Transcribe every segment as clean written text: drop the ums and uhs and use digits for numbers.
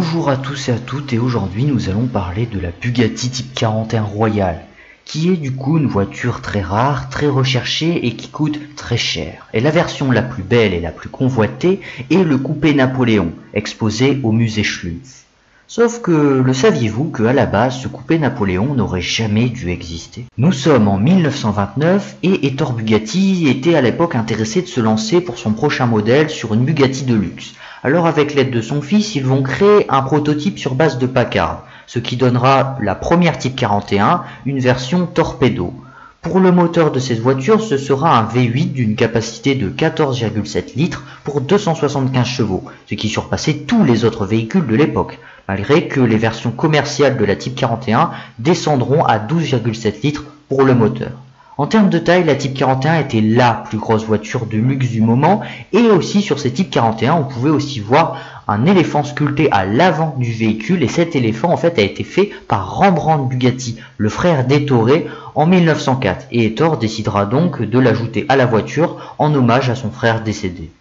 Bonjour à tous et à toutes, et aujourd'hui nous allons parler de la Bugatti Type 41 Royale, qui est du coup une voiture très rare, très recherchée et qui coûte très cher. Et la version la plus belle et la plus convoitée est le coupé Napoléon, exposé au musée Schlumpf. Sauf que, le saviez-vous qu'à la base, ce coupé Napoléon n'aurait jamais dû exister? Nous sommes en 1929 et Ettore Bugatti était à l'époque intéressé de se lancer pour son prochain modèle sur une Bugatti de luxe. Alors avec l'aide de son fils, ils vont créer un prototype sur base de Packard, ce qui donnera la première Type 41, une version torpedo. Pour le moteur de cette voiture, ce sera un V8 d'une capacité de 14,7 litres pour 275 chevaux, ce qui surpassait tous les autres véhicules de l'époque, malgré que les versions commerciales de la Type 41 descendront à 12,7 litres pour le moteur. En termes de taille, la Type 41 était la plus grosse voiture de luxe du moment, et aussi sur ces Type 41, on pouvait aussi voir un éléphant sculpté à l'avant du véhicule, et cet éléphant en fait a été fait par Rembrandt Bugatti, le frère d'Ettore, en 1904, et Ettore décidera donc de l'ajouter à la voiture en hommage à son frère décédé.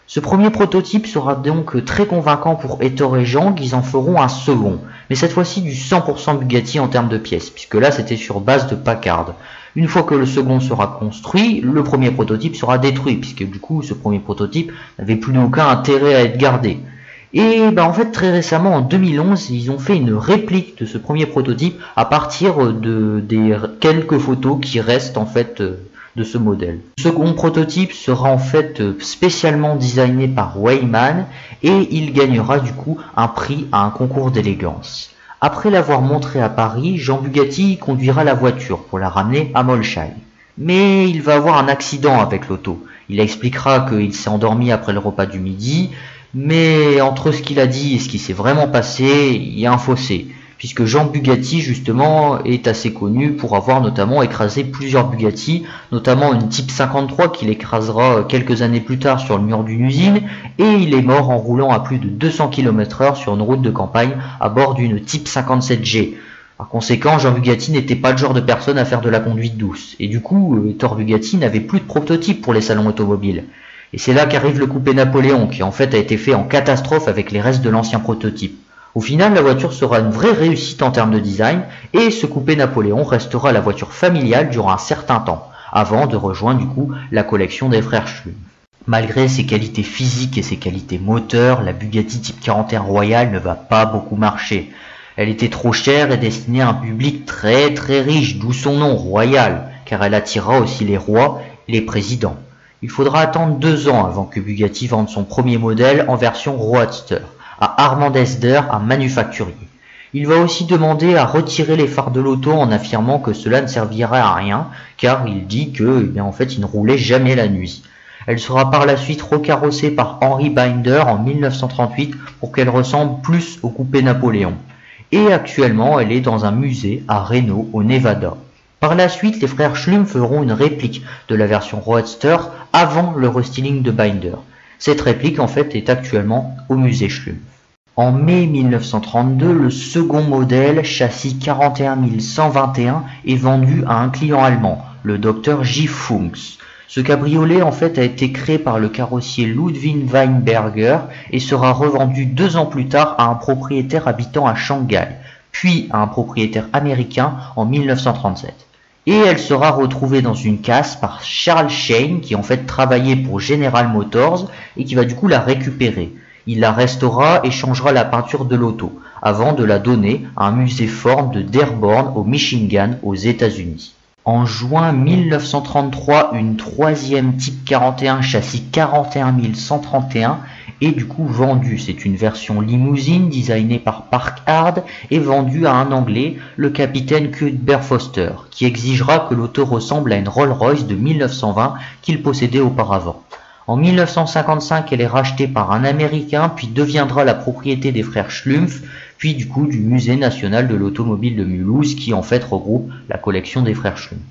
Ce premier prototype sera donc très convaincant pour Ettore et Jean, qu'ils en feront un second, mais cette fois-ci du 100% Bugatti en termes de pièces, puisque là c'était sur base de Packard. Une fois que le second sera construit, le premier prototype sera détruit, puisque du coup ce premier prototype n'avait plus aucun intérêt à être gardé. Et en fait très récemment en 2011 ils ont fait une réplique de ce premier prototype à partir des quelques photos qui restent en fait de ce modèle. Le second prototype sera en fait spécialement designé par Weimann et il gagnera du coup un prix à un concours d'élégance. Après l'avoir montré à Paris, Jean Bugatti conduira la voiture pour la ramener à Molsheim. Mais il va avoir un accident avec l'auto. Il expliquera qu'il s'est endormi après le repas du midi, mais entre ce qu'il a dit et ce qui s'est vraiment passé, il y a un fossé, puisque Jean Bugatti justement est assez connu pour avoir notamment écrasé plusieurs Bugatti, notamment une Type 53 qu'il écrasera quelques années plus tard sur le mur d'une usine, et il est mort en roulant à plus de 200 km/h sur une route de campagne à bord d'une Type 57G. Par conséquent, Jean Bugatti n'était pas le genre de personne à faire de la conduite douce, et du coup, Ettore Bugatti n'avait plus de prototype pour les salons automobiles. Et c'est là qu'arrive le coupé Napoléon, qui en fait a été fait en catastrophe avec les restes de l'ancien prototype. Au final, la voiture sera une vraie réussite en termes de design, et ce coupé Napoléon restera la voiture familiale durant un certain temps, avant de rejoindre du coup la collection des frères Schlumpf. Malgré ses qualités physiques et ses qualités moteurs, la Bugatti Type 41 Royale ne va pas beaucoup marcher. Elle était trop chère et destinée à un public très riche, d'où son nom, Royal, car elle attirera aussi les rois et les présidents. Il faudra attendre 2 ans avant que Bugatti vende son premier modèle en version Roadster, à Armand Esder, un manufacturier. Il va aussi demander à retirer les phares de l'auto en affirmant que cela ne servirait à rien, car il dit que, en fait, il ne roulait jamais la nuit. Elle sera par la suite recarrossée par Henry Binder en 1938 pour qu'elle ressemble plus au coupé Napoléon. Et actuellement, elle est dans un musée à Reno, au Nevada. Par la suite, les frères Schlumpf feront une réplique de la version Roadster avant le restyling de Binder. Cette réplique en fait est actuellement au musée Schlumpf. En mai 1932, le second modèle, châssis 41121, est vendu à un client allemand, le Dr J. Funks. Ce cabriolet en fait a été créé par le carrossier Ludwig Weinberger et sera revendu 2 ans plus tard à un propriétaire habitant à Shanghai, puis à un propriétaire américain en 1937. Et elle sera retrouvée dans une casse par Charles Shane qui en fait travaillait pour General Motors et qui va du coup la récupérer. Il la restaurera et changera la peinture de l'auto avant de la donner à un musée Ford de Dearborn au Michigan aux États-Unis. En juin 1933, une troisième Type 41 châssis 41131 est du coup vendue. C'est une version limousine designée par Packard et vendue à un Anglais, le capitaine Cuthbert Foster, qui exigera que l'auto ressemble à une Rolls-Royce de 1920 qu'il possédait auparavant. En 1955, elle est rachetée par un Américain, puis deviendra la propriété des frères Schlumpf, puis du coup du Musée national de l'automobile de Mulhouse, qui en fait regroupe la collection des frères Schlumpf.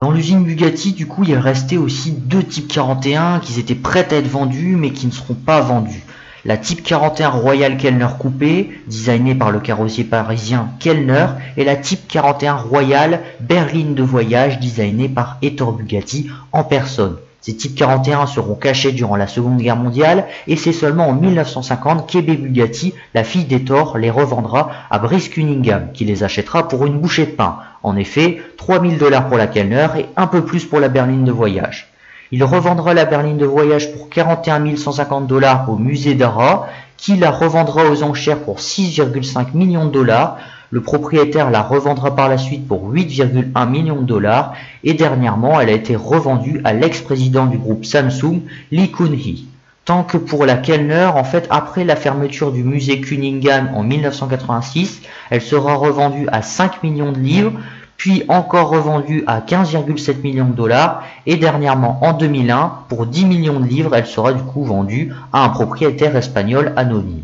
Dans l'usine Bugatti, du coup, il restait aussi 2 Type 41 qui étaient prêtes à être vendues, mais qui ne seront pas vendues. La Type 41 Royal Kellner Coupé, designée par le carrossier parisien Kellner, et la Type 41 Royal Berline de voyage, designée par Ettore Bugatti en personne. Ces types 41 seront cachés durant la Seconde Guerre mondiale et c'est seulement en 1950 qu'Hebe Bugatti, la fille d'Hector, les revendra à Brice Cunningham qui les achètera pour une bouchée de pain. En effet, 3000 $ pour la Kellner et un peu plus pour la berline de voyage. Il revendra la berline de voyage pour 41 150 $ au musée d'Arras, qui la revendra aux enchères pour 6,5 millions de $. Le propriétaire la revendra par la suite pour 8,1 millions de $ et dernièrement elle a été revendue à l'ex-président du groupe Samsung, Lee Kun-hee. Tant que pour la Kellner, en fait, après la fermeture du musée Cunningham en 1986, elle sera revendue à 5 millions de livres, puis encore revendue à 15,7 millions de $ et dernièrement en 2001, pour 10 millions de livres, elle sera du coup vendue à un propriétaire espagnol anonyme.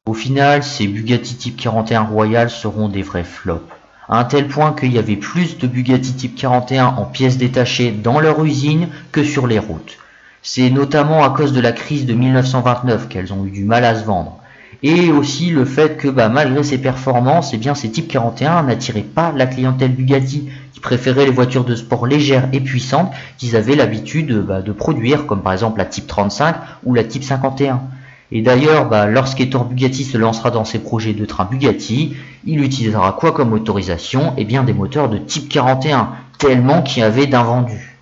Au final, ces Bugatti Type 41 Royal seront des vrais flops, à un tel point qu'il y avait plus de Bugatti Type 41 en pièces détachées dans leur usine que sur les routes. C'est notamment à cause de la crise de 1929 qu'elles ont eu du mal à se vendre. Et aussi le fait que malgré ses performances, ces Type 41 n'attiraient pas la clientèle Bugatti, qui préférait les voitures de sport légères et puissantes qu'ils avaient l'habitude de produire, comme par exemple la Type 35 ou la Type 51. Et d'ailleurs, lorsqu'Hector Bugatti se lancera dans ses projets de train Bugatti, il utilisera quoi comme motorisation? Des moteurs de Type 41, tellement qu'il y avait d'invendus.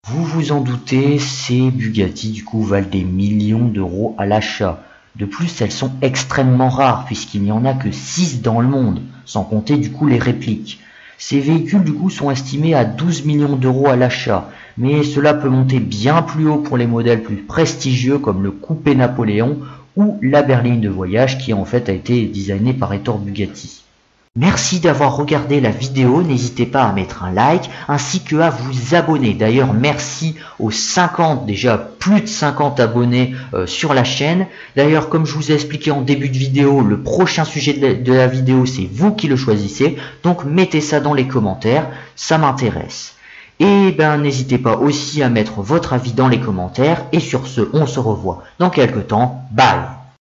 Vous vous en doutez, ces Bugatti du coup valent des millions d'euros à l'achat. De plus, elles sont extrêmement rares puisqu'il n'y en a que 6 dans le monde, sans compter du coup les répliques. Ces véhicules du coup sont estimés à 12 millions d'euros à l'achat, mais cela peut monter bien plus haut pour les modèles plus prestigieux comme le coupé Napoléon ou la berline de voyage qui en fait a été designée par Hector Bugatti. Merci d'avoir regardé la vidéo, n'hésitez pas à mettre un like ainsi que à vous abonner. D'ailleurs merci aux 50, déjà plus de 50 abonnés sur la chaîne. D'ailleurs comme je vous ai expliqué en début de vidéo, le prochain sujet de la vidéo c'est vous qui le choisissez. Donc mettez ça dans les commentaires, ça m'intéresse. Et n'hésitez pas aussi à mettre votre avis dans les commentaires. Et sur ce, on se revoit dans quelques temps. Bye!